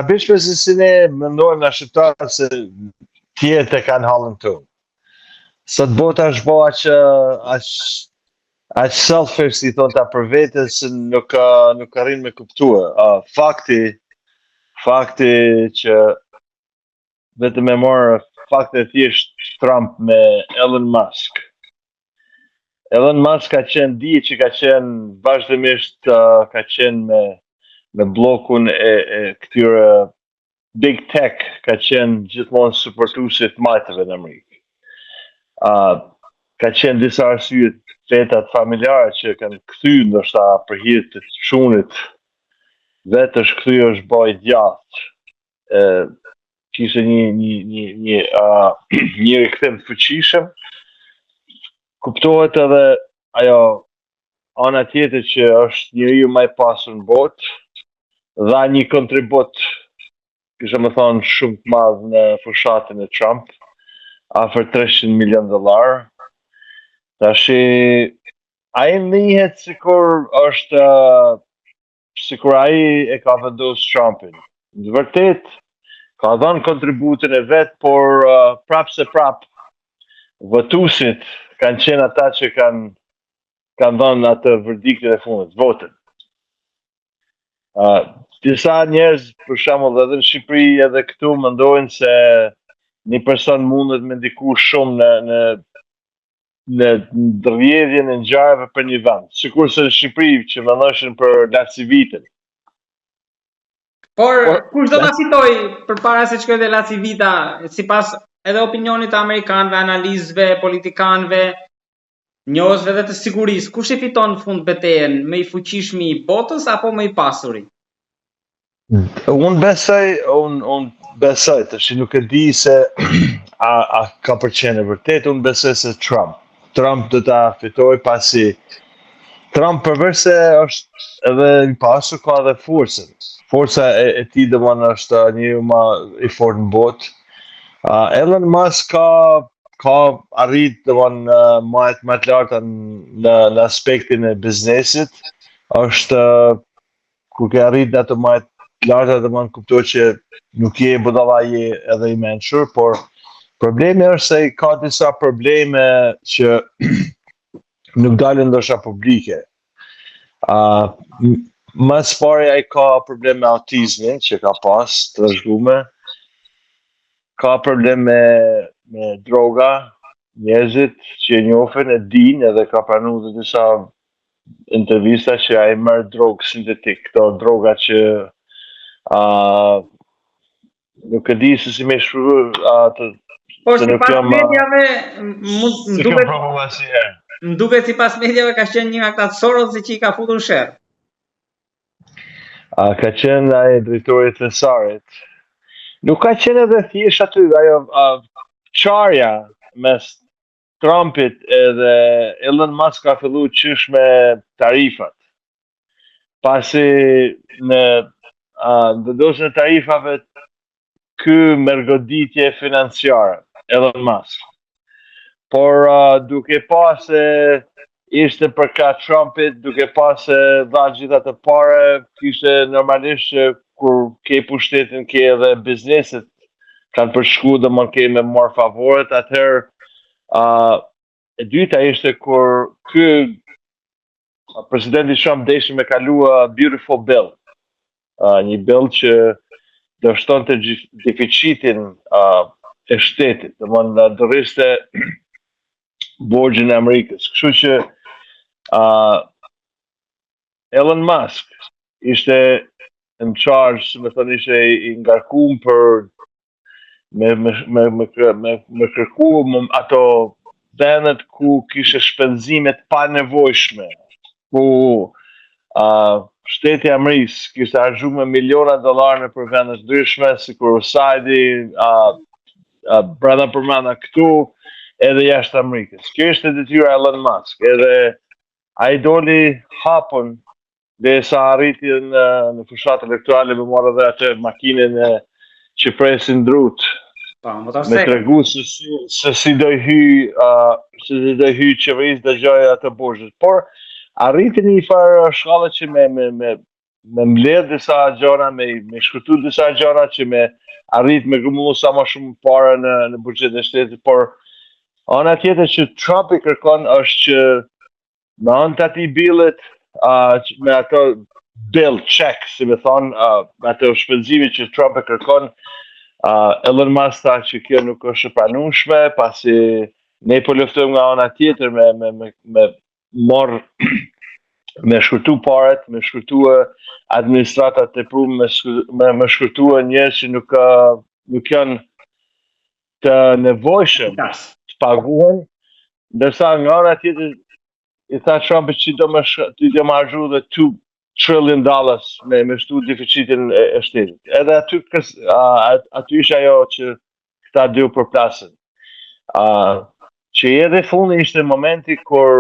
Bishme se si ne mendojmë në shqiptarë se tjerët e kanë halën tonë. Sot bota është bo aq selfish si thonë ta për vetës nuk arrin me kuptua. Fakti që vetëm e morë fakti e thjesht Trump me Elon Musk. Elon Musk ka qenë di që ka qenë vazhdimisht ka qenë me blokun e këtyre big tech ka qenë gjithmonë suportuesit majtëve në Amerikë. Ka qenë disa arsye vetat familjare që kanë kthy ndoshta për hir të çunit vetë është kthy është boj djathtë. Kishte një rikthim të fuqishëm. Kuptohet edhe ajo ana tjetër që është njeriu më i pasur në botë, dha një kontribut, kisha më thonë, shumë të madh në fushatin e Trump, afër $300 milion. Tashi ai njihet sikur ai e ka vendosur Trumpin. Në vërtet ka dhënë kontributin e vet, por prap votuesit kanë qenë ata që kanë dhënë atë verdiktin e fundit, votën. Disa njerëz, për shembull edhe në Shqipëri edhe këtu, mendojnë se një person mundet me ndiku shumë në ndërjedhjen e ngjarjeve për një vend, sikurse në Shqipëri që mendoshin për Lacivitën. Por kush do ta fitoj përpara se të shkojë te Lacivita, sipas edhe opinionit të amerikanëve, analizëve, politikanëve, njohësve dhe të sigurisë, kush e fiton në fund betejën, më i fuqishmi i botës apo më i pasuri? Unë besoj, tash nuk e di se a ka përqenë e vërtet, unë besoj se Trump do ta fitoj, pasi Trump përveç se është edhe i pasur, ka edhe forcën. Forca e tij domosdoshmë është njeriu më i fortë në botë. Elon Musk ka arrit domosdoshmë më të larta në aspektin e biznesit. Është kur ke arrit ato më të larta, domosdoshmë kuptoj që nuk je budalla, je edhe i mençur, por problemi është se ka disa probleme që nuk dalin ndoshta publike. Më së pari ai ka probleme me autizmin që ka pas të trashëguar. Ka probleme me droga, njerëzit që e njohin e dinë edhe ka pranuar në disa intervista që ai merr drogë sintetik, këto droga që nuk e di se si më shkruaj atë. Po sipas mediave më duket sipas mediave ka qenë një nga ata Soros që i ka futur në sherr. Ka qenë ai drejtori i Thesarit. Nuk ka qenë edhe thjesht aty, ajo qarja mes Trumpit edhe Elon Musk ka filluar qysh me tarifat. Pasi në vendosjen e tarifave ky merr goditje financiare, Elon Musk. Por duke pas se ishte përka Trumpit, duke pas se dha gjitha të pare, kishte normalisht që kur ke pushtetin, ke edhe bizneset kanë përshku dhe më ke me marrë favoret, atëherë e dyta ishte kur ky presidenti Trump deshi me kalua beautiful bill. Një bill që dështonte deficitin e shtetit, dhe më ndërriste borxhin e Amerikës. Kështu që Elon Musk ishte në charge, me thonë ishte i ngarkuar për me kërku ato vendet ku kishe shpenzimet pa nevojshme, ku shteti i Amerikës kishte harxuar miliona dollarë për vende të ndryshme, sikur USAID, brenda përmenda këtu, edhe jashtë Amerikës. Kjo ishte detyra Elon Musk, edhe ai doli hapun derisa arriti në fushat elektorale me marrë edhe atë makinën që presin drut. Me tregu se si do hy qeverisë dëgjoj atë borxhet. Por arriti një farë shkallë që me me mbledh disa gjëra, me shkrutu disa gjëra që me arrit me gëmullu sa më shumë parë në buxhetin e shtetit, por ana tjetër që Trump i kërkon është që me anë të atij billit, me ato bill check, si me thonë, ato shpenzime që Trump e kërkon, Elon Musk tha që kjo nuk është e pranueshme, pasi ne po luftojmë nga ana tjetër me marr me shkurtu paret, me shkurtu administratat të prumë, me shkurtu njerëz që nuk janë të nevojshëm të paguhen, ndërsa nga ana tjetër i tha Trump që do më harxhu dhe $2 trillion me shtu deficitin e shtetit. Edhe aty ishte ajo që këta dy përplasin. Që edhe fundi ishte momenti kur